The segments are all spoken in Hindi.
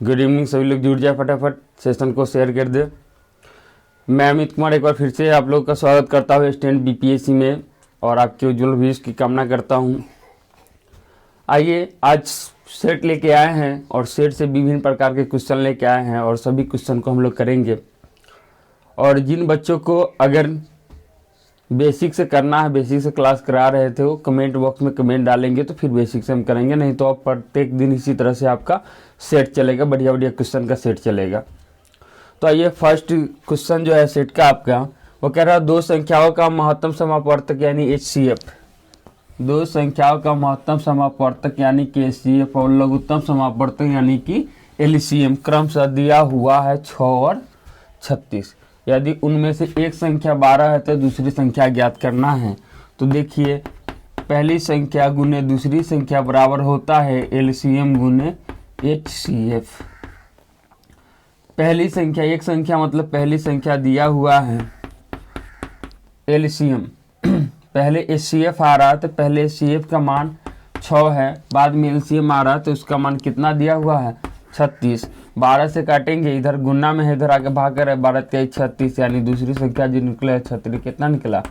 गुड इवनिंग सभी लोग जुड़ जाए, फटाफट सेशन को शेयर कर दे। मैं अमित कुमार एक बार फिर से आप लोगों का स्वागत करता हूँ स्टैंड बीपीएससी में और आपके उज्जवल भविष्य की कामना करता हूँ। आइए आज सेट लेके आए हैं और सेट से विभिन्न प्रकार के क्वेश्चन लेके आए हैं और सभी क्वेश्चन को हम लोग करेंगे। और जिन बच्चों को अगर बेसिक से करना है, बेसिक से क्लास करा रहे थे, वो कमेंट बॉक्स में कमेंट डालेंगे तो फिर बेसिक से हम करेंगे, नहीं तो अब प्रत्येक दिन इसी तरह से आपका सेट चलेगा, बढ़िया बढ़िया क्वेश्चन का सेट चलेगा। तो आइए फर्स्ट क्वेश्चन जो है सेट का आपका, वो कह रहा है दो संख्याओं का महत्तम समापवर्तक यानी HCF, दो संख्याओं का महत्तम समापवर्तक यानी कि HCF और लघुत्तम समापवर्तक यानी कि LCM क्रमशः दिया हुआ है 6 और 36। यदि उनमें से एक संख्या 12 है तो दूसरी संख्या ज्ञात करना है। तो देखिए पहली संख्या गुने दूसरी संख्या बराबर होता है LCM गुने HCF। पहली संख्या, एक संख्या मतलब पहली संख्या दिया हुआ है LCM, पहले HCF आ रहा है तो पहले HCF का मान 6 है, बाद में LCM आ रहा है तो उसका मान कितना दिया हुआ है 36। 12 से काटेंगे, इधर गुना में है, इधर आगे भाग कर है, 12 तेईस 36, यानी दूसरी संख्या जो निकला है 36, कितना निकला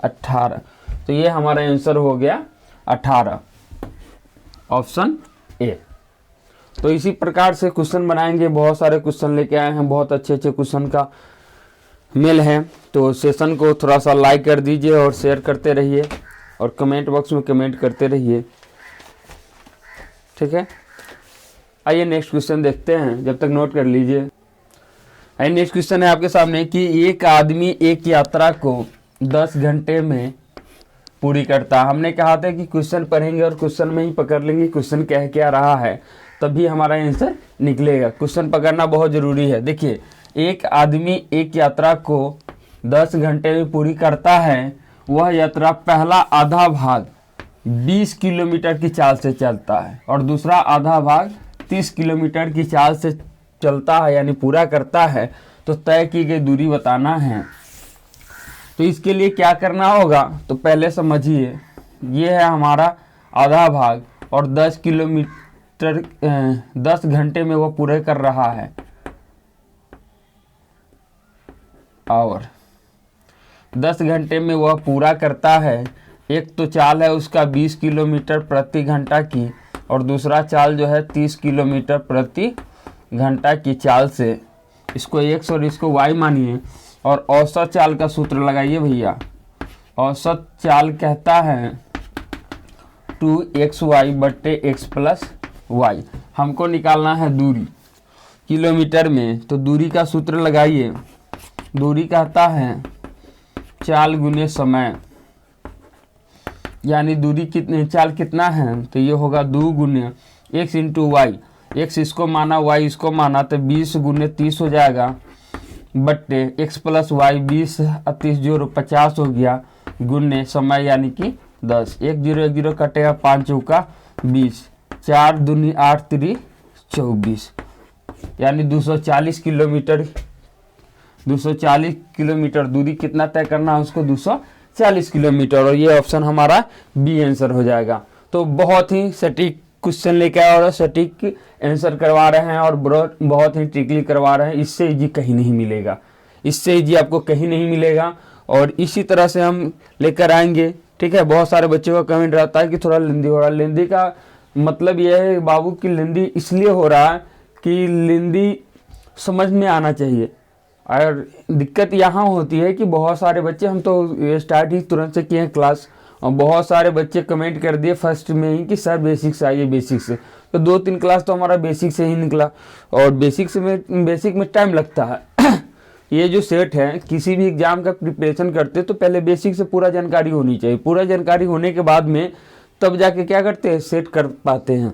18। तो ये हमारा आंसर हो गया 18, ऑप्शन ए। तो इसी प्रकार से क्वेश्चन बनाएंगे, बहुत सारे क्वेश्चन लेके आए हैं, बहुत अच्छे अच्छे क्वेश्चन का मेल है। तो सेशन को थोड़ा सा लाइक कर दीजिए और शेयर करते रहिए और कमेंट बॉक्स में कमेंट करते रहिए, ठीक है। आइए नेक्स्ट क्वेश्चन देखते हैं, जब तक नोट कर लीजिए। आइए नेक्स्ट क्वेश्चन है आपके सामने कि एक आदमी एक यात्रा को 10 घंटे में पूरी करता है। हमने कहा था कि क्वेश्चन पढ़ेंगे और क्वेश्चन में ही पकड़ लेंगे क्वेश्चन कह क्या रहा है, तभी हमारा आंसर निकलेगा। क्वेश्चन पकड़ना बहुत जरूरी है। देखिए एक आदमी एक यात्रा को 10 घंटे में पूरी करता है। वह यात्रा पहला आधा भाग 20 किलोमीटर की चाल से चलता है और दूसरा आधा भाग 30 किलोमीटर की चाल से चलता है, यानी पूरा करता है। तो तय की गई दूरी बताना है। तो इसके लिए क्या करना होगा, तो पहले समझिए ये है हमारा आधा भाग और 10 किलोमीटर 10 घंटे में वो पूरे कर रहा है, और 10 घंटे में वह पूरा करता है। एक तो चाल है उसका 20 किलोमीटर प्रति घंटा की और दूसरा चाल जो है 30 किलोमीटर प्रति घंटा की चाल से, इसको x और इसको y मानिए और औसत चाल का सूत्र लगाइए भैया। औसत चाल कहता है 2xy बट्टे x प्लस y। हमको निकालना है दूरी किलोमीटर में, तो दूरी का सूत्र लगाइए। दूरी कहता है चाल गुने समय, यानी दूरी कितनी, चाल कितना है, तो ये होगा 2 गुने x इंटू वाई। x इसको माना y इसको माना, तो 20 गुने 30 हो जाएगा बट्टे x प्लस वाई, 20 30 जोड़ 50 हो गया, गुने समय यानी कि 10। 1 0 1 0 कटेगा, 5 चौका 20, 4 दूनी 8 3 24, यानी 240 किलोमीटर। 240 किलोमीटर दूरी कितना तय करना है उसको, 240 किलोमीटर। और ये ऑप्शन हमारा बी आंसर हो जाएगा। तो बहुत ही सटीक क्वेश्चन लेके आए और सटीक आंसर करवा रहे हैं और बहुत ही ट्रिकली करवा रहे हैं। इससे इजी कहीं नहीं मिलेगा, इससे इजी आपको कहीं नहीं मिलेगा। और इसी तरह से हम लेकर आएंगे, ठीक है। बहुत सारे बच्चों का कमेंट रहता है कि थोड़ा लेंदी हो रहा है। लेंदी का मतलब यह है बाबू की लेंदी इसलिए हो रहा है कि लेंदी समझ में आना चाहिए। और दिक्कत यहाँ होती है कि बहुत सारे बच्चे, हम तो स्टार्ट ही तुरंत से किए हैं क्लास, और बहुत सारे बच्चे कमेंट कर दिए फर्स्ट में ही कि सर बेसिक से आइए, बेसिक से। तो 2-3 क्लास तो हमारा बेसिक से ही निकला, और बेसिक में टाइम लगता है। ये जो सेट है, किसी भी एग्जाम का प्रिपरेशन करते तो पहले बेसिक से पूरा जानकारी होनी चाहिए। पूरा जानकारी होने के बाद में तब जाके क्या करते हैं, सेट कर पाते हैं।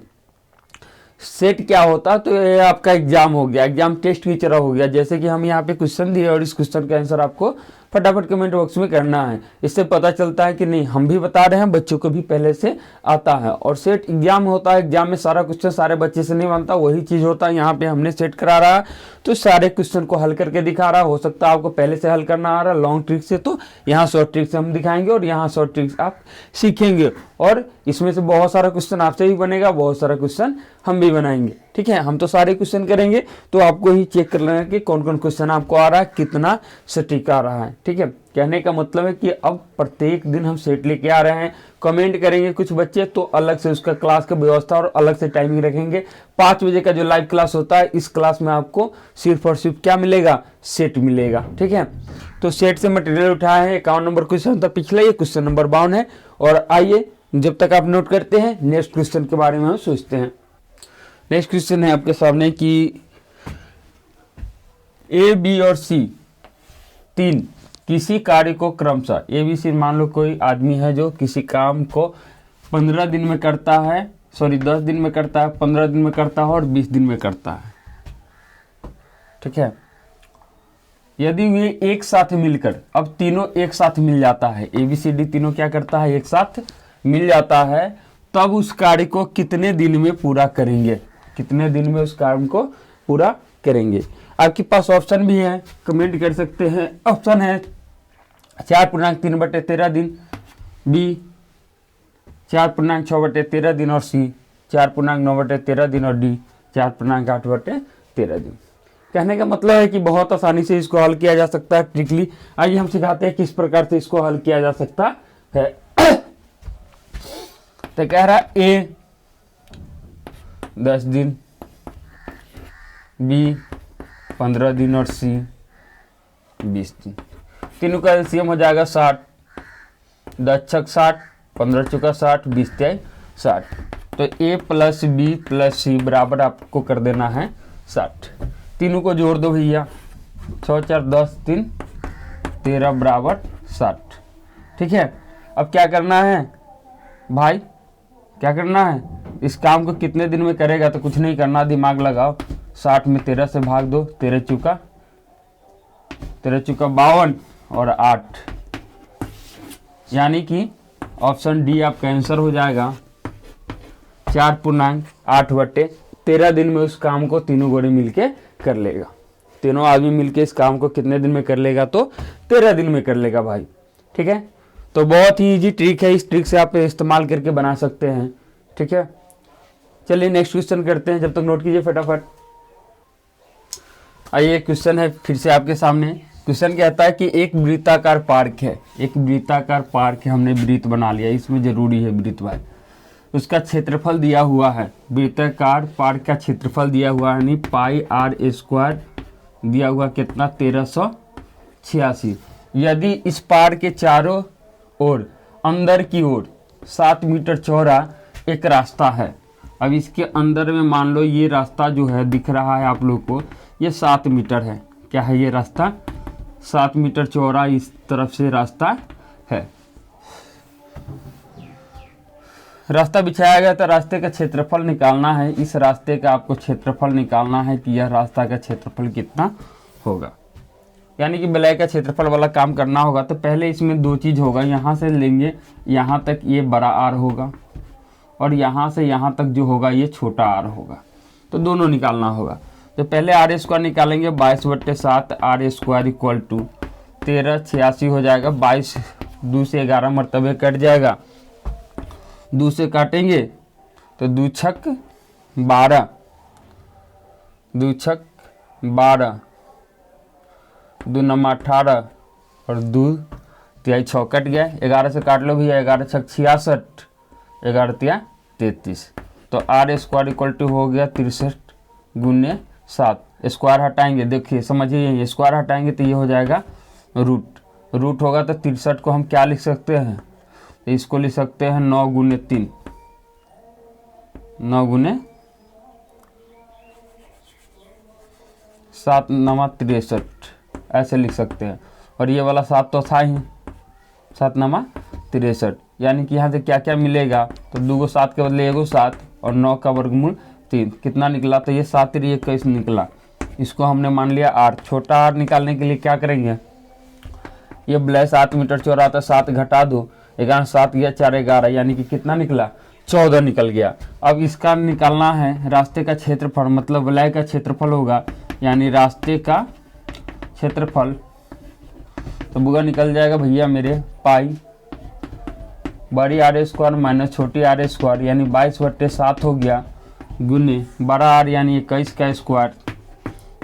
सेट क्या होता है, तो ये आपका एग्जाम हो गया, एग्जाम टेस्ट की तरह हो गया। जैसे कि हम यहाँ पे क्वेश्चन दिए और इस क्वेश्चन का आंसर आपको फटाफट कमेंट बॉक्स में करना है। इससे पता चलता है कि नहीं हम भी बता रहे हैं, बच्चों को भी पहले से आता है। और सेट एग्जाम होता है, एग्जाम में सारा क्वेश्चन सारे बच्चे से नहीं बनता, वही चीज होता है। यहाँ पे हमने सेट करा रहा है तो सारे क्वेश्चन को हल करके दिखा रहा है। हो सकता है आपको पहले से हल करना आ रहा है लॉन्ग ट्रिक से, तो यहाँ शॉर्ट ट्रिक से हम दिखाएंगे और यहाँ शॉर्ट ट्रिक्स आप सीखेंगे। और इसमें से बहुत सारा क्वेश्चन आपसे भी बनेगा, बहुत सारा क्वेश्चन हम भी बनाएंगे। ठीक है, हम तो सारे क्वेश्चन करेंगे, तो आपको ही चेक कर लेना कि कौन कौन क्वेश्चन आपको आ रहा है, कितना सटीक आ रहा है। ठीक है, कहने का मतलब है कि अब प्रत्येक दिन हम सेट लेके आ रहे हैं। कमेंट करेंगे कुछ बच्चे तो अलग से उसका क्लास का व्यवस्था और अलग से टाइमिंग रखेंगे। 5 बजे का जो लाइव क्लास होता है, इस क्लास में आपको सिर्फ और सिर्फ क्या मिलेगा, सेट मिलेगा। ठीक है, तो सेट से मटेरियल उठाया है, 51 नंबर क्वेश्चन था पिछला, ये क्वेश्चन नंबर 52 है। और आइए जब तक आप नोट करते हैं, नेक्स्ट क्वेश्चन के बारे में हम सोचते हैं। नेक्स्ट क्वेश्चन है आपके सामने कि ए, बी और सी तीन किसी कार्य को क्रमशः, ए बी सी मान लो कोई आदमी है जो किसी काम को 15 दिन में करता है, 10 दिन में करता है, 15 दिन में करता है और 20 दिन में करता है। ठीक है, यदि वे एक साथ मिलकर, अब तीनों एक साथ मिल जाता है, ए बी सी डी तीनों क्या करता है, एक साथ मिल जाता है, तब उस कार्य को कितने दिन में पूरा करेंगे, कितने दिन में उस काम को पूरा करेंगे। आपके पास ऑप्शन भी है, कमेंट कर सकते हैं। ऑप्शन है 4.3/13 दिन, बी 4.6/13 दिन और सी 4.9/13 दिन और डी 4.8/13 दिन। कहने का मतलब है कि बहुत आसानी से इसको हल किया जा सकता है ट्रिकली। आइए हम सिखाते हैं किस प्रकार से इसको हल किया जा सकता है। तो कह रहा है ए 10 दिन, बी 15 दिन और सी 20 दिन। तीनों का एलसीएम हो जाएगा 60, 10 छक 60, 15 चौका 60, 20 तिहाई 60। तो ए प्लस बी प्लस सी बराबर आपको कर देना है 60। तीनों को जोड़ दो भैया, 6 4 10 3 13 बराबर 60। ठीक है, अब क्या करना है भाई, क्या करना है, इस काम को कितने दिन में करेगा, तो कुछ नहीं करना, दिमाग लगाओ। 60 में 13 से भाग दो, 13 चौका 52 और 8, यानी कि ऑप्शन डी आपका आंसर हो जाएगा। 4.8/13 दिन में उस काम को तीनों गोरे मिलके कर लेगा। तीनों आदमी मिलके इस काम को कितने दिन में कर लेगा, तो 13 दिन में कर लेगा भाई। ठीक है, तो बहुत ही इजी ट्रिक है, इस ट्रिक से आप इस्तेमाल करके बना सकते हैं। ठीक है, चलिए नेक्स्ट क्वेश्चन करते हैं, जब तक नोट कीजिए फटाफट। आइए क्वेश्चन है फिर से आपके सामने। क्वेश्चन कहता है कि एक वृत्ताकार पार्क है, एक वृत्ताकार पार्क है, हमने वृत्त बना लिया, इसमें जरूरी है वृत्त भाई। उसका क्षेत्रफल दिया हुआ है, वृत्ताकार पार्क का क्षेत्रफल दिया हुआ है, यानी πr² दिया हुआ कितना, 1386। यदि इस पार्क के चारों ओर अंदर की ओर 7 मीटर चौड़ा एक रास्ता है। अब इसके अंदर में मान लो ये रास्ता जो है दिख रहा है आप लोग को, ये 7 मीटर है। क्या है ये रास्ता, 7 मीटर चौड़ा इस तरफ से रास्ता है। रास्ता बिछाया गया, तो रास्ते का क्षेत्रफल निकालना है। इस रास्ते का आपको क्षेत्रफल निकालना है कि यह रास्ता का क्षेत्रफल कितना होगा, यानी कि वलय का क्षेत्रफल वाला काम करना होगा। तो पहले इसमें 2 चीज़ होगा, यहाँ से लेंगे यहाँ तक ये बड़ा आर होगा, और यहाँ से यहाँ तक जो होगा ये छोटा आर होगा, तो दोनों निकालना होगा। तो पहले r² निकालेंगे, 22/7 r² = 1386 हो जाएगा। 22 2 से 11 मरतबे कट जाएगा, 2 से काटेंगे तो 2 छक 12, 2 छक 12, 2 नमा 18 और 2 तिहाई 6 कट गया। 11 से काट लो भैया, 11 छक 66, 11 तिहाई 33। तो r² हो गया 63 × 7। स्क्वायर हटाएंगे, देखिए समझिए, स्क्वायर हटाएंगे तो ये हो जाएगा रूट होगा। तो 63 को हम क्या लिख सकते हैं, तो इसको लिख सकते हैं 9 × 3, 9 × 7 नमा 63 ऐसे लिख सकते हैं। और ये वाला 7 तो था ही, 7 नमा 63, यानी कि यहाँ से क्या क्या मिलेगा, तो 2 को 7 के बदले 1 को 7 और 9 का वर्गमूल 3 कितना निकला, तो ये 7 3 21 निकला। इसको हमने मान लिया r। छोटा r निकालने के लिए क्या करेंगे, ये वलय 7 मीटर चौड़ा था, 7 घटा दो, 11 7 गया 4 11, यानी कि कितना निकला, 14 निकल गया। अब इसका निकालना है रास्ते का क्षेत्रफल, मतलब वलय का क्षेत्रफल होगा, यानी रास्ते का क्षेत्रफल। तो बुआ निकल जाएगा भैया मेरे, पाई बड़ी आर स्क्वायर माइनस छोटी आर स्क्वायर यानी 22/7 हो गया, गुने बड़ा आर यानी 21 का स्क्वायर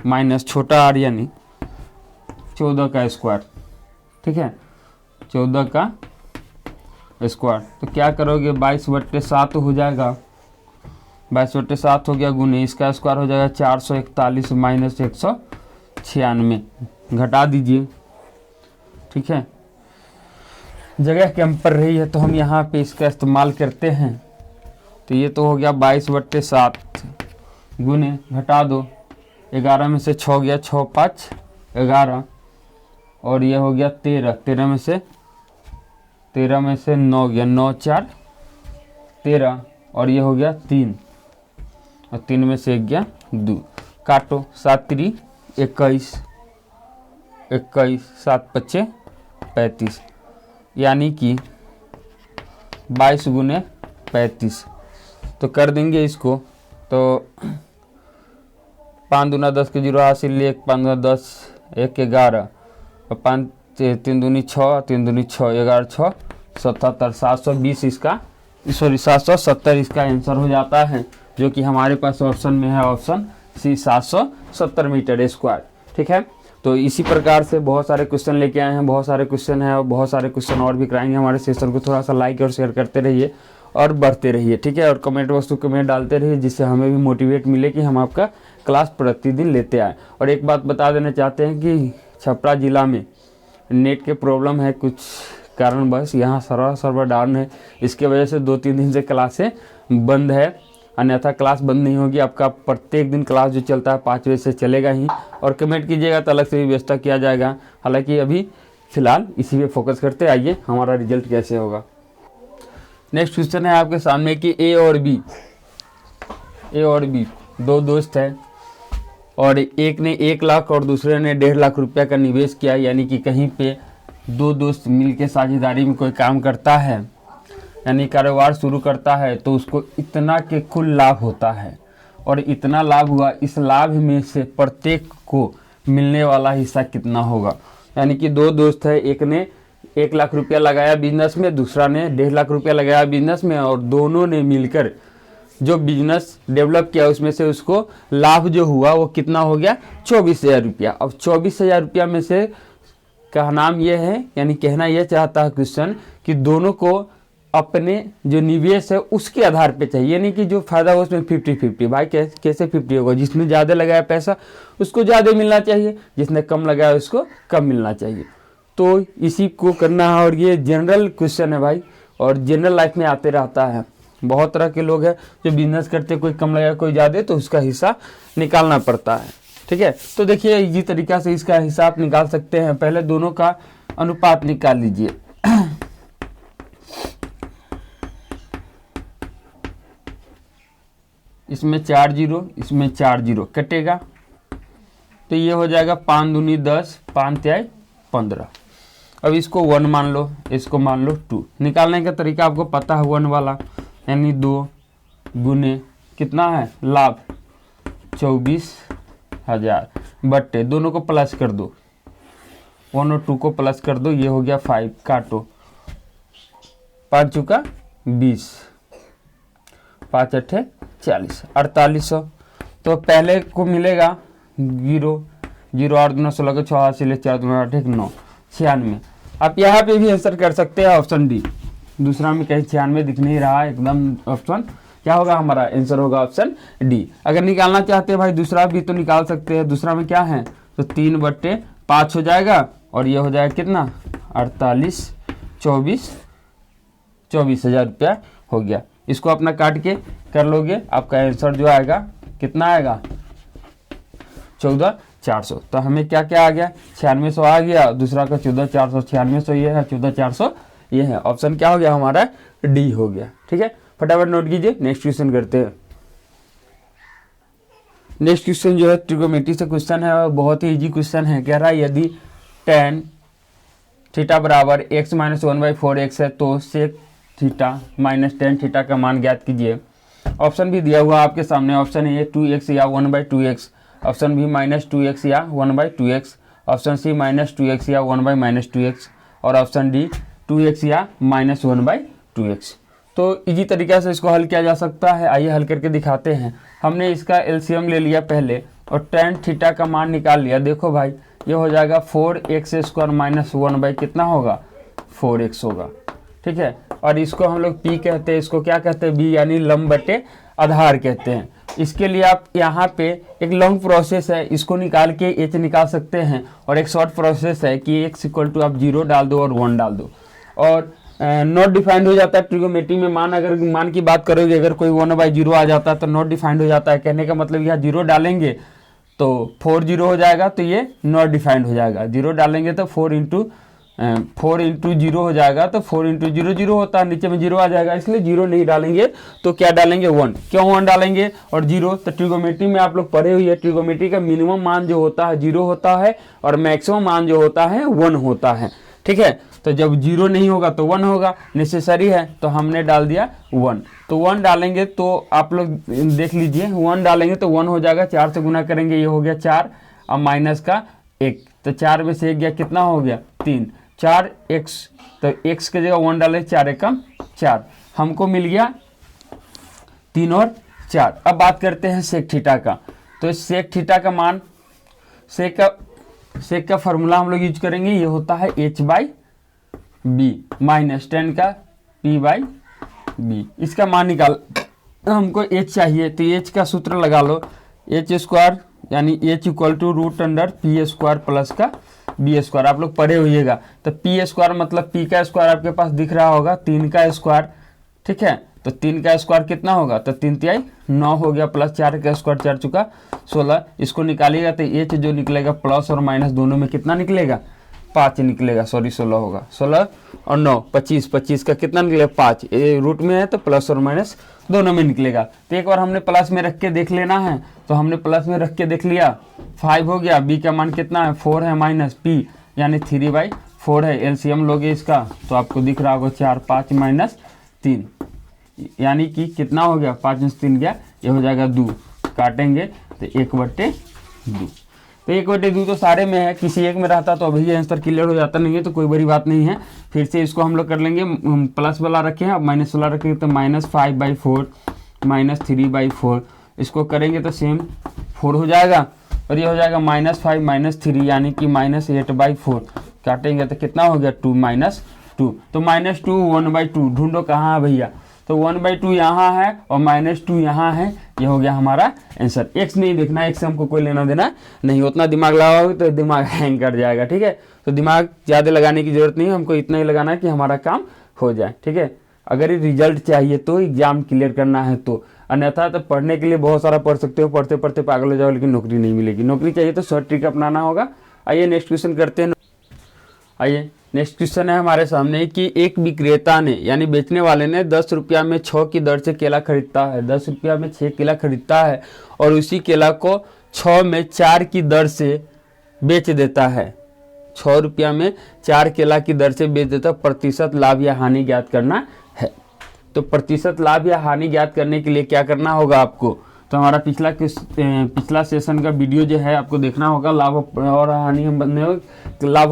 माइनस छोटा आर यानी 14 का स्क्वायर। ठीक है, 14 का स्क्वायर। तो क्या करोगे, 22/7 हो जाएगा, 22/7 हो गया, गुने इसका स्क्वायर हो जाएगा 441 माइनस 196, घटा दीजिए। ठीक है, जगह कम पड़ रही है तो हम यहाँ पे इसका इस्तेमाल करते हैं। तो ये तो हो गया 22/7, गुने घटा दो, 11 में से 6 गया, 6 5 11, और ये हो गया 13, 13 में से 9 गया, 9 4 13, और ये हो गया 3, और 3 में से 1 गया 2, काटो, 7 3 21, 7 5 35, यानी कि 22 गुने 35। तो कर देंगे इसको, तो 5 दूना 10 के 0 हासिल, 1 5 दूना 10, 1 11, और 5 3 दूनी 6, 3 दूनी 6, 11 6 77, 720 इसका, सॉरी 770 इसका आंसर हो जाता है, जो कि हमारे पास ऑप्शन में है, ऑप्शन सी 770 मीटर स्क्वायर। ठीक है, तो इसी प्रकार से बहुत सारे क्वेश्चन लेके आए हैं, बहुत सारे क्वेश्चन हैं और बहुत सारे क्वेश्चन और भी कराएंगे। हमारे सेशन को थोड़ा सा लाइक और शेयर करते रहिए और बढ़ते रहिए। ठीक है, और कमेंट बॉक्स में कमेंट डालते रहिए, जिससे हमें भी मोटिवेट मिले कि हम आपका क्लास प्रतिदिन लेते आए। और एक बात बता देना चाहते हैं कि छपरा जिला में नेट के प्रॉब्लम है, कुछ कारणवश यहाँ सर्वर डाउन है, इसके वजह से 2-3 दिन से क्लासें बंद है, अन्यथा क्लास बंद नहीं होगी। आपका प्रत्येक दिन क्लास जो चलता है 5 बजे से चलेगा ही, और कमेंट कीजिएगा तो अलग से भी व्यवस्था किया जाएगा। हालांकि अभी फिलहाल इसी पे फोकस करते, आइए हमारा रिजल्ट कैसे होगा। नेक्स्ट क्वेश्चन है आपके सामने कि ए और बी दो दोस्त हैं, और एक ने 1 लाख और दूसरे ने 1.5 लाख रुपया का निवेश किया, यानी कि कहीं पे दो दोस्त मिलकर साझेदारी में कोई काम करता है, यानी कारोबार शुरू करता है, तो उसको इतना के कुल लाभ होता है, और इतना लाभ हुआ, इस लाभ में से प्रत्येक को मिलने वाला हिस्सा कितना होगा। यानी कि दो दोस्त है, एक ने 1 लाख रुपया लगाया बिजनेस में, दूसरा ने 1.5 लाख रुपया लगाया बिजनेस में, और दोनों ने मिलकर जो बिजनेस डेवलप किया उसमें से उसको लाभ जो हुआ वो कितना हो गया, 24,000 रुपया। अब 24,000 रुपया में से का नाम ये है, यानी कहना यह चाहता है क्वेश्चन कि दोनों को अपने जो निवेश है उसके आधार पे चाहिए, यानी कि जो फायदा हो उसमें 50-50। भाई कैसे 50 होगा, जिसने ज़्यादा लगाया पैसा उसको ज़्यादा मिलना चाहिए, जिसने कम लगाया उसको कम मिलना चाहिए। तो इसी को करना है, और ये जनरल क्वेश्चन है भाई, और जनरल लाइफ में आते रहता है। बहुत तरह के लोग हैं जो बिजनेस करते, कोई कम लगाया कोई ज़्यादा, तो उसका हिस्सा निकालना पड़ता है। ठीक है, तो देखिए इसी तरीका से इसका हिसाब निकाल सकते हैं। पहले दोनों का अनुपात निकाल लीजिए। इसमें 4 0, इसमें 4 0 कटेगा, तो ये हो जाएगा 5 दूनी 10, 5 तिहाई 15। अब इसको 1 मान लो, इसको मान लो 2। निकालने का तरीका आपको पता है 1 वाला, यानी 2 गुने कितना है लाभ 24,000 बट्टे दोनों को प्लस कर दो, 1 और 2 को प्लस कर दो, ये हो गया 5, काटो, 5 चुका 20, 5 अट्ठे 40, 4800। तो पहले को मिलेगा 0 0 8 दूना 16 6 हासिल 4 दूना 8 9 96। आप यहाँ पे भी आंसर कर सकते हैं ऑप्शन डी। दूसरा में कहीं 96 दिख नहीं रहा है एकदम। ऑप्शन क्या होगा हमारा आंसर होगा ऑप्शन डी। अगर निकालना चाहते हैं भाई दूसरा भी तो निकाल सकते हैं। दूसरा में क्या है तो 3/5 हो जाएगा, और ये हो जाएगा कितना 48 24,000 रुपया हो गया। इसको अपना काट के कर लोगे, आपका आंसर जो आएगा कितना आएगा 14,400। तो हमें क्या क्या आ गया 9600 आ गया, दूसरा का 14,400, 9600 ये है, 14,400 ये है। ऑप्शन क्या हो गया हमारा डी हो गया। ठीक है, फटाफट नोट कीजिए। नेक्स्ट क्वेश्चन करते हैं। नेक्स्ट क्वेश्चन जो है ट्रिगोनोमेट्री से क्वेश्चन है और बहुत ही इजी क्वेश्चन है। कह रहा है यदि tan थीटा बराबर x - 1/4x है तो sec theta minus tan theta का मान ज्ञात कीजिए। ऑप्शन भी दिया हुआ आपके सामने। ऑप्शन ए 2x या 1/2x, ऑप्शन बी -2x या 1/2x, ऑप्शन सी -2x या 1/-2x, और ऑप्शन डी 2x या -1/4। 2x। तो इजी तरीके से इसको हल किया जा सकता है। आइए हल करके दिखाते हैं। हमने इसका एलसीएम ले लिया पहले और tan थीटा का मान निकाल लिया। देखो भाई ये हो जाएगा 4x² माइनस 1 कितना होगा 4x होगा, ठीक है। और इसको हम लोग p कहते हैं, इसको क्या कहते हैं b यानी लंब बटे आधार कहते हैं। इसके लिए आप यहाँ पे एक लॉन्ग प्रोसेस है, इसको निकाल के h निकाल सकते हैं, और एक शॉर्ट प्रोसेस है कि x इक्वल टू आप 0 डाल दो और 1 डाल दो और नॉट डिफाइंड हो जाता है। ट्रिगोनोमेट्री में मान अगर मान की बात करोगे, अगर कोई 1/0 आ जाता है तो नॉट डिफाइंड हो जाता है। कहने का मतलब यहाँ 0 डालेंगे तो 4 0 हो जाएगा, तो ये नॉट डिफाइंड हो जाएगा। 0 डालेंगे तो 4 इंटू 0 हो जाएगा, तो 4 इंटू 0 0 होता है, नीचे में 0 आ जाएगा, इसलिए 0 नहीं डालेंगे। तो क्या डालेंगे 1। क्यों 1 डालेंगे और 0? तो ट्रिगोनोमेट्री में आप लोग पढ़े हुए हैं, ट्रिगोनोमेट्री का मिनिमम मान जो होता है 0 होता है और मैक्सिमम मान जो होता है 1 होता है, ठीक है। तो जब 0 नहीं होगा तो 1 होगा, नेसेसरी है, तो हमने डाल दिया 1। तो 1 डालेंगे तो आप लोग देख लीजिए, 1 डालेंगे तो 1 हो जाएगा, 4 से गुना करेंगे, ये हो गया 4 और माइनस का 1, तो 4 में से 1 गया, कितना हो गया 3, 4x, तो x की जगह 1 डाले, 4 एकम 4, हमको मिल गया 3 और 4। अब बात करते हैं सेक थीटा का। तो सेक थीटा का मान, सेक का फॉर्मूला हम लोग यूज करेंगे, ये होता है h/b माइनस 10 का p/b। इसका मान निकाल, हमको h चाहिए, तो h का सूत्र लगा लो, h² यानी h equal to √p² plus का b²। आप लोग पढ़े होइएगा। तो p² मतलब p का स्क्वायर आपके पास दिख रहा होगा, 3 का स्क्वायर, ठीक है। तो 3 का स्क्वायर कितना होगा, तो 3 तिहाई 9 हो गया, प्लस 4 का स्क्वायर 4 चुका 16। इसको निकालिएगा तो h जो निकलेगा प्लस और माइनस दोनों में कितना निकलेगा, 5 निकलेगा, सॉरी 16 होगा, 16 और 9 25, 25 का कितना निकलेगा 5, ये रूट में है तो प्लस और माइनस दोनों में निकलेगा। तो एक बार हमने प्लस में रख के देख लेना है, तो हमने प्लस में रख के देख लिया, 5 हो गया, b का मान कितना है 4 है, माइनस p यानी 3/4 है। एलसीएम लोगे इसका तो आपको दिख रहा होगा 4, 5 माइनस 3 यानी कि कितना हो गया, 5 में 3 गया, ये हो जाएगा 2, काटेंगे तो 1/2। तो 1/2 तो सारे में है, किसी एक में रहता तो अभी ये आंसर क्लियर हो जाता, नहीं है तो कोई बड़ी बात नहीं है। फिर से इसको हम लोग कर लेंगे, प्लस वाला रखे हैं, अब माइनस वाला रखेंगे, तो -5/4 माइनस 3/4, इसको करेंगे तो सेम 4 हो जाएगा, और ये हो जाएगा -5 माइनस 3 यानी कि -8/4, काटेंगे तो कितना हो गया 2 -2। तो -2 1/2 ढूंढो कहाँ है भैया, तो 1/2 यहाँ है और -2 यहाँ है, ये हो गया हमारा आंसर। x नहीं देखना, x से हमको कोई लेना देना नहीं, उतना दिमाग लगाओगे तो दिमाग हैंग कर जाएगा, ठीक है। तो दिमाग ज़्यादा लगाने की जरूरत नहीं है, हमको इतना ही लगाना है कि हमारा काम हो जाए, ठीक है। अगर ये रिजल्ट चाहिए तो, एग्जाम क्लियर करना है तो, अन्यथा तो पढ़ने के लिए बहुत सारा पढ़ सकते हो, पढ़ते पढ़ते पागल हो जाओ, लेकिन नौकरी नहीं मिलेगी। नौकरी चाहिए तो शॉर्ट ट्रिक अपनाना होगा। आइए नेक्स्ट क्वेश्चन करते हैं। आइए नेक्स्ट क्वेश्चन है हमारे सामने कि एक विक्रेता ने यानी बेचने वाले ने 10 रुपया में 6 की दर से केला खरीदता है, 10 रुपया में 6 केला खरीदता है और उसी केला को 6 में 4 की दर से बेच देता है। 6 रुपया में 4 केला की दर से बेच देता है, प्रतिशत लाभ या हानि ज्ञात करना है। तो प्रतिशत लाभ या हानि ज्ञात करने के लिए क्या करना होगा आपको, तो हमारा पिछला सेशन का वीडियो जो है आपको देखना होगा। लाभ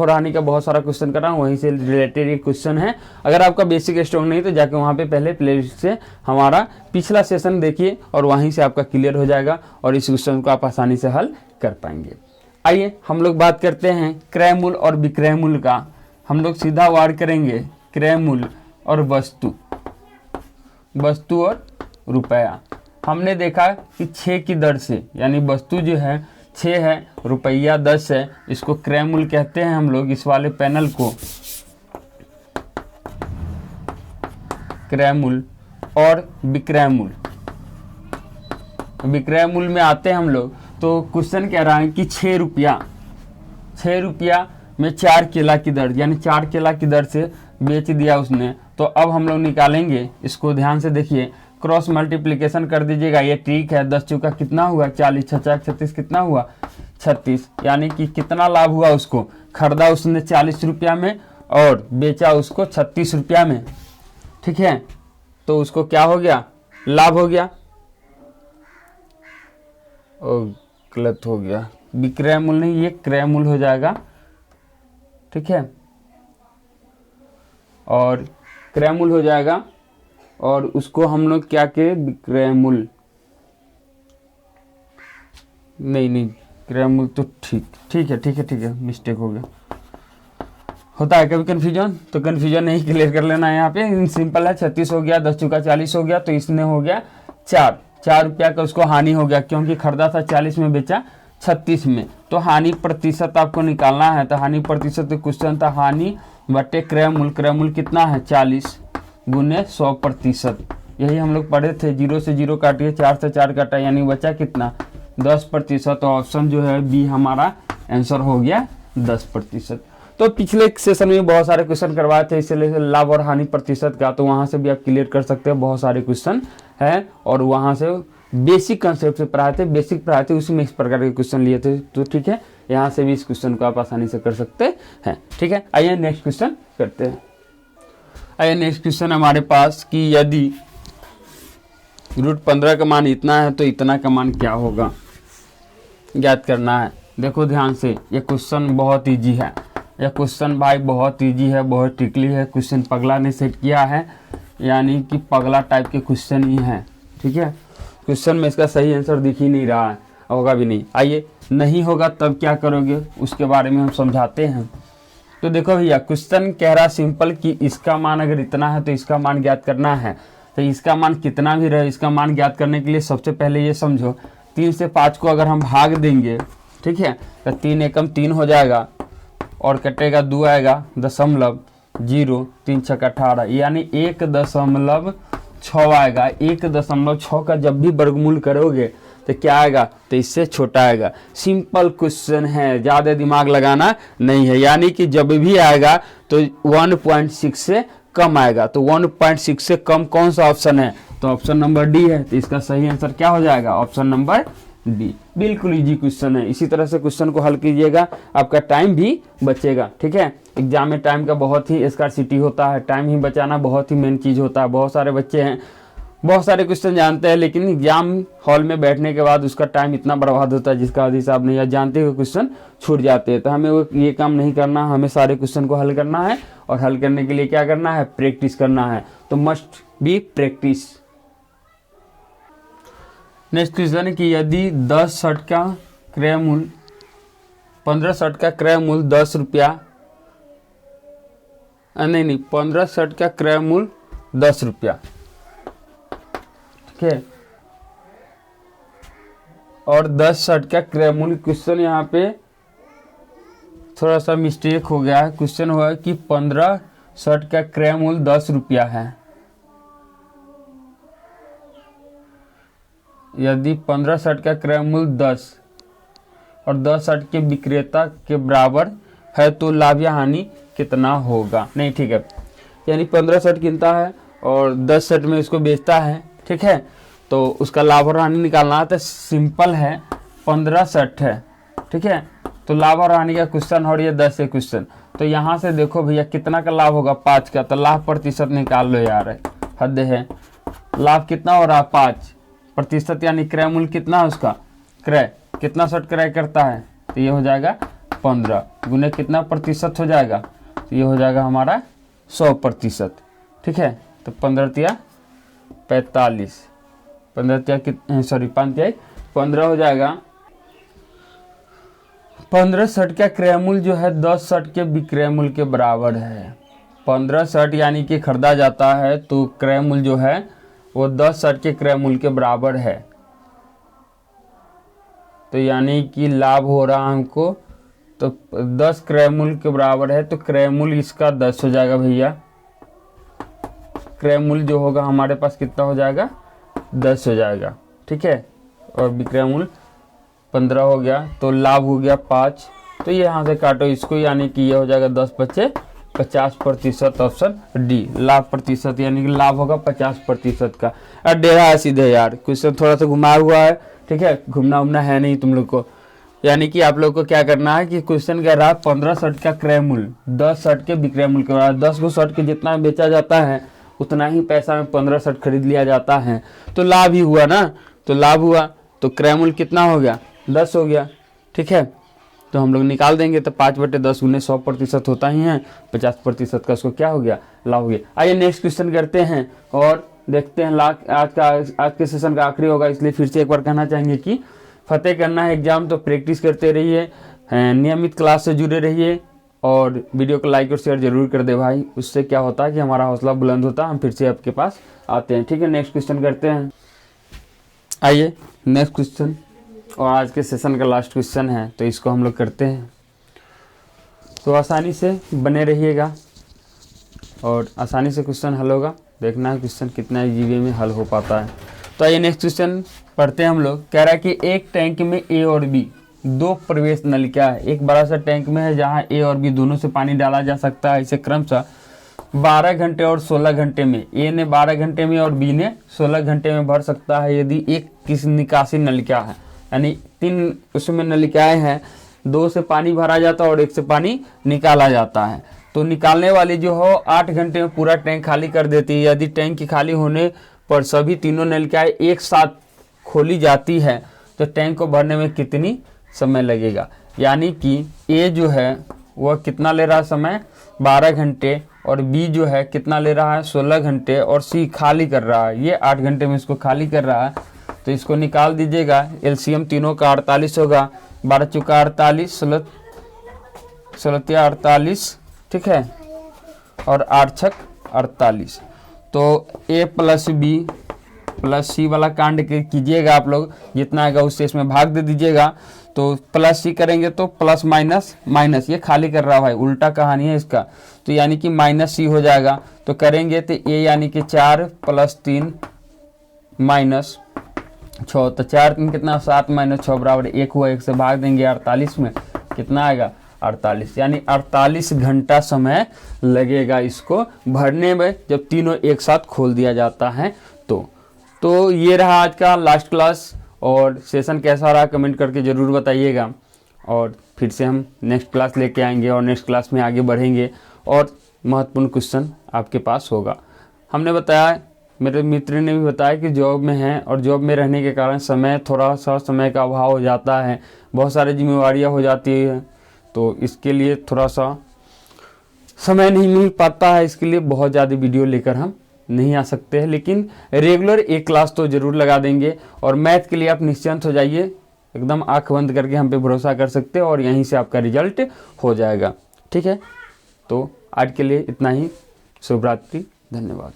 और हानि का बहुत सारा क्वेश्चन कर रहा हूँ, वहीं से रिलेटेड एक क्वेश्चन है। अगर आपका बेसिक स्ट्रॉन्ग नहीं तो जाके वहाँ पे पहले प्लेलिस्ट से हमारा पिछला सेशन देखिए और वहीं से आपका क्लियर हो जाएगा और इस क्वेश्चन को आप आसानी से हल कर पाएंगे। आइए हम लोग बात करते हैं क्रय मूल्य और विक्रय मूल्य का। हम लोग सीधा वार करेंगे क्रय मूल्य और वस्तु और रुपया। हमने देखा कि 6 की दर से, यानी वस्तु जो है 6 है, रुपया 10 है, इसको क्रय मूल्य कहते हैं हम लोग। इस वाले पैनल को क्रय मूल्य और विक्रय मूल्य, विक्रय मूल्य में आते हैं हम लोग। तो क्वेश्चन कह रहा है कि 6 रुपया में 4 केला की दर, यानी 4 केला की दर से बेच दिया उसने। तो अब हम लोग निकालेंगे, इसको ध्यान से देखिए, क्रॉस मल्टीप्लिकेशन कर दीजिएगा। ये ट्रिक है, 10 चौका कितना हुआ 40, 6 36 कितना हुआ 36, यानी कि कितना लाभ हुआ उसको, खरीदा उसने 40 रुपया में और बेचा उसको 36 रुपया में, ठीक है। तो उसको क्या हो गया, लाभ हो गया। और गलत हो गया, विक्रय मूल्य नहीं, ये क्रय मूल्य हो जाएगा, ठीक है। और क्रय मूल्य हो जाएगा और उसको हम लोग क्या के विक्रय मूल्य, नहीं विक्रय मूल्य तो ठीक है, मिस्टेक हो गया, होता है कभी कन्फ्यूजन, तो कन्फ्यूजन नहीं क्लियर कर लेना है यहाँ पे। सिंपल है, 36 हो गया, 10 चुका 40 हो गया, तो इसने हो गया 4 रुपया का उसको हानि हो गया, क्योंकि खरीदा था 40 में, बेचा 36 में। तो हानि प्रतिशत आपको निकालना है, तो हानि प्रतिशत क्वेश्चन था हानि बटे क्रय मूल्य। क्रय मूल्य कितना है 40 गुने 100%, यही हम लोग पढ़े थे। 0 से 0 काटिए, 4 से 4 काटा, यानी बचा कितना 10%। तो ऑप्शन जो है बी हमारा आंसर हो गया 10%। तो पिछले सेशन में बहुत सारे क्वेश्चन करवाए थे, इसलिए लाभ और हानि प्रतिशत का, तो वहां से भी आप क्लियर कर सकते हैं, बहुत सारे क्वेश्चन है। और वहां से बेसिक कंसेप्ट से पढ़ाए थे, उसी में इस प्रकार के क्वेश्चन लिए थे। तो ठीक है, यहाँ से भी इस क्वेश्चन को आप आसानी से कर सकते हैं। ठीक है, आइए नेक्स्ट क्वेश्चन करते हैं। आइए नेक्स्ट क्वेश्चन हमारे पास कि यदि √15 का मान इतना है तो इतना का मान क्या होगा, ज्ञात करना है। देखो ध्यान से, ये क्वेश्चन बहुत इजी है, यह क्वेश्चन भाई बहुत इजी है, बहुत ट्रिकली है। क्वेश्चन पगला ने सेट किया है, यानी कि पगला टाइप के क्वेश्चन ही है। ठीक है, क्वेश्चन में इसका सही आंसर दिख ही नहीं रहा है, होगा भी नहीं। आइए, नहीं होगा तब क्या करोगे उसके बारे में हम समझाते हैं। तो देखो भैया, क्वेश्चन कह रहा सिंपल कि इसका मान अगर इतना है तो इसका मान ज्ञात करना है। तो इसका मान कितना भी रहे, इसका मान ज्ञात करने के लिए सबसे पहले ये समझो, 3 से 5 को अगर हम भाग देंगे, ठीक है, तो 3 एकम 3 हो जाएगा और कटेगा 2 आएगा, 0.0, 3 छक 18, यानी 1.6 आएगा। 1.6 का जब भी वर्गमूल करोगे तो क्या आएगा, तो इससे छोटा आएगा। सिंपल क्वेश्चन है, ज़्यादा दिमाग लगाना नहीं है, यानी कि जब भी आएगा तो 1.6 से कम आएगा। तो 1.6 से कम कौन सा ऑप्शन है, तो ऑप्शन नंबर डी है। तो इसका सही आंसर क्या हो जाएगा, ऑप्शन नंबर डी। बिल्कुल इजी क्वेश्चन है, इसी तरह से क्वेश्चन को हल कीजिएगा, आपका टाइम भी बचेगा। ठीक है, एग्जाम में टाइम का बहुत ही स्कार्सिटी होता है, टाइम ही बचाना बहुत ही मेन चीज़ होता है। बहुत सारे बच्चे हैं, बहुत सारे क्वेश्चन जानते हैं, लेकिन एग्जाम हॉल में बैठने के बाद उसका टाइम इतना बर्बाद होता है जिसका हिसाब नहीं है, जानते हुए क्वेश्चन छूट जाते हैं। तो हमें वो ये काम नहीं करना, हमें सारे क्वेश्चन को हल करना है, और हल करने के लिए क्या करना है, प्रैक्टिस करना है। तो must be practice. Next question है कि यदि 10 शर्ट का क्रय मूल्य 15 शर्ट का क्रय मूल्य 10 रुपया, नहीं 15 शर्ट का क्रय मूल्य 10 रुपया, ठीक है, और 10 शर्ट का क्रय मूल्य, क्वेश्चन यहाँ पे थोड़ा सा मिस्टेक हो गया है। क्वेश्चन हुआ कि 15 शर्ट का क्रय मूल्य 10 रुपया है। यदि 15 शर्ट का क्रय मूल्य 10 और 10 शर्ट के विक्रेता के बराबर है तो लाभ या हानि कितना होगा। नहीं ठीक है, यानी 15 शर्ट गिनता है और 10 शर्ट में उसको बेचता है, ठीक है, तो उसका लाभ और हानि निकालना है। तो सिंपल है, 15 शर्ट है, ठीक है, तो लाभ और हानि का क्वेश्चन और ये 10 है क्वेश्चन। तो यहाँ से देखो भैया कितना का लाभ होगा, 5 का, तो लाभ प्रतिशत निकाल लो यार, हद है। लाभ कितना हो रहा है, 5%, यानी क्रय मूल्य कितना है उसका, क्रय कितना शर्ट क्रय करता है, तो ये हो जाएगा 15 गुने कितना प्रतिशत हो जाएगा, तो ये हो जाएगा हमारा 100%, ठीक है। तो 15 तिया 45, 15 तिया 5 तिया 15 हो जाएगा। 15 शर्ट का क्रय मूल्य जो है 10 शर्ट के विक्रय मूल्य के बराबर है। 15 शर्ट यानी कि खरीदा जाता है, तो क्रय मूल्य जो है वो 10 शर्ट के क्रय मूल्य के बराबर है। तो यानी कि लाभ हो रहा हमको, तो 10 क्रय मूल्य के बराबर है, तो क्रय मूल्य इसका 10 हो जाएगा भैया। क्रय मूल्य जो होगा हमारे पास कितना हो जाएगा, 10 हो जाएगा, ठीक है, और विक्रय मूल्य 15 हो गया, तो लाभ हो गया 5। तो ये यहाँ से काटो इसको, यानी कि ये हो जाएगा 10 बचे 50%, ऑप्शन डी। लाभ प्रतिशत यानी कि लाभ होगा 50% का। और डेरा है सीधे यार, क्वेश्चन थोड़ा सा घुमा हुआ है, ठीक है, घूमना उमना है नहीं तुम लोग को। यानी कि आप लोग को क्या करना है कि क्वेश्चन कह रहा है 15 शर्ट का क्रय मूल्य 10 शर्ट के विक्रय मूल्य के बराबर। 10 गो शर्ट के जितना बेचा जाता है उतना ही पैसा में 15 शर्ट खरीद लिया जाता है, तो लाभ ही हुआ ना। तो लाभ हुआ तो क्रय मूल्य कितना हो गया, 10 हो गया, ठीक है। तो हम लोग निकाल देंगे, तो 5/10 गुने 100% होता ही है, 50% का उसको क्या हो गया, लाभ हो गया। आइए नेक्स्ट क्वेश्चन करते हैं। और देखते हैं आज के सेशन का आखिरी होगा, इसलिए फिर से एक बार कहना चाहेंगे कि फतेह करना है एग्जाम, तो प्रैक्टिस करते रहिए, नियमित क्लास से जुड़े रहिए और वीडियो को लाइक और शेयर जरूर कर दे भाई। उससे क्या होता है कि हमारा हौसला बुलंद होता है, हम फिर से आपके पास आते हैं। ठीक है, नेक्स्ट क्वेश्चन करते हैं। आइए नेक्स्ट क्वेश्चन, और आज के सेशन का लास्ट क्वेश्चन है, तो इसको हम लोग करते हैं। तो आसानी से बने रहिएगा और आसानी से क्वेश्चन हल होगा। देखना है क्वेश्चन कितना ईजी में हल हो पाता है। तो आइए नेक्स्ट क्वेश्चन पढ़ते हैं हम लोग। कह रहा है कि एक टैंक में ए और बी दो प्रवेश नलिका है। एक बड़ा सा टैंक में है जहां ए और बी दोनों से पानी डाला जा सकता है। इसे क्रमशः 12 घंटे और 16 घंटे में, ए ने 12 घंटे में और बी ने 16 घंटे में भर सकता है यदि एक किस निकासी नलिका है। यानी 3 उसमें नलिकाएं हैं, 2 से पानी भरा जाता है और 1 से पानी निकाला जाता है। तो निकालने वाली जो हो 8 घंटे में पूरा टैंक खाली कर देती है। यदि टैंक की खाली होने पर सभी तीनों नलिकाएं एक साथ खोली जाती है तो टैंक को भरने में कितनी समय लगेगा। यानी कि ए जो है वह कितना ले रहा है समय, 12 घंटे, और बी जो है कितना ले रहा है, 16 घंटे, और सी खाली कर रहा है, ये 8 घंटे में इसको खाली कर रहा है। तो इसको निकाल दीजिएगा। एलसीएम तीनों का 48 होगा। 12 चौका 48, 16 48, ठीक है, और 8 छक 48। तो ए प्लस बी प्लस सी वाला कांड कीजिएगा आप लोग, जितना आएगा उससे इसमें भाग दे दीजिएगा। तो प्लस सी करेंगे तो प्लस माइनस माइनस, ये खाली कर रहा है भाई, उल्टा कहानी है इसका। तो यानी कि माइनस सी हो जाएगा। तो करेंगे तो ए यानी कि 4 + 3 - 6, तो 4 3 कितना, 7 - 6 बराबर 1 हुआ। 1 से भाग देंगे 48 में, कितना आएगा 48, यानी 48 घंटा समय लगेगा इसको भरने में जब तीनों एक साथ खोल दिया जाता है। तो ये रहा आज का लास्ट क्लास, और सेशन कैसा रहा कमेंट करके ज़रूर बताइएगा। और फिर से हम नेक्स्ट क्लास लेके आएंगे और नेक्स्ट क्लास में आगे बढ़ेंगे और महत्वपूर्ण क्वेश्चन आपके पास होगा। हमने बताया, मेरे मित्र ने भी बताया कि जॉब में हैं और जॉब में रहने के कारण थोड़ा सा समय का अभाव हो जाता है, बहुत सारी जिम्मेवारियां हो जाती है, तो इसके लिए थोड़ा सा समय नहीं मिल पाता है। इसके लिए बहुत ज़्यादा वीडियो लेकर हम नहीं आ सकते हैं, लेकिन रेगुलर एक क्लास तो ज़रूर लगा देंगे। और मैथ के लिए आप निश्चिंत हो जाइए, एकदम आंख बंद करके हम पे भरोसा कर सकते हैं और यहीं से आपका रिजल्ट हो जाएगा। ठीक है, तो आज के लिए इतना ही। शुभ रात्रि, धन्यवाद।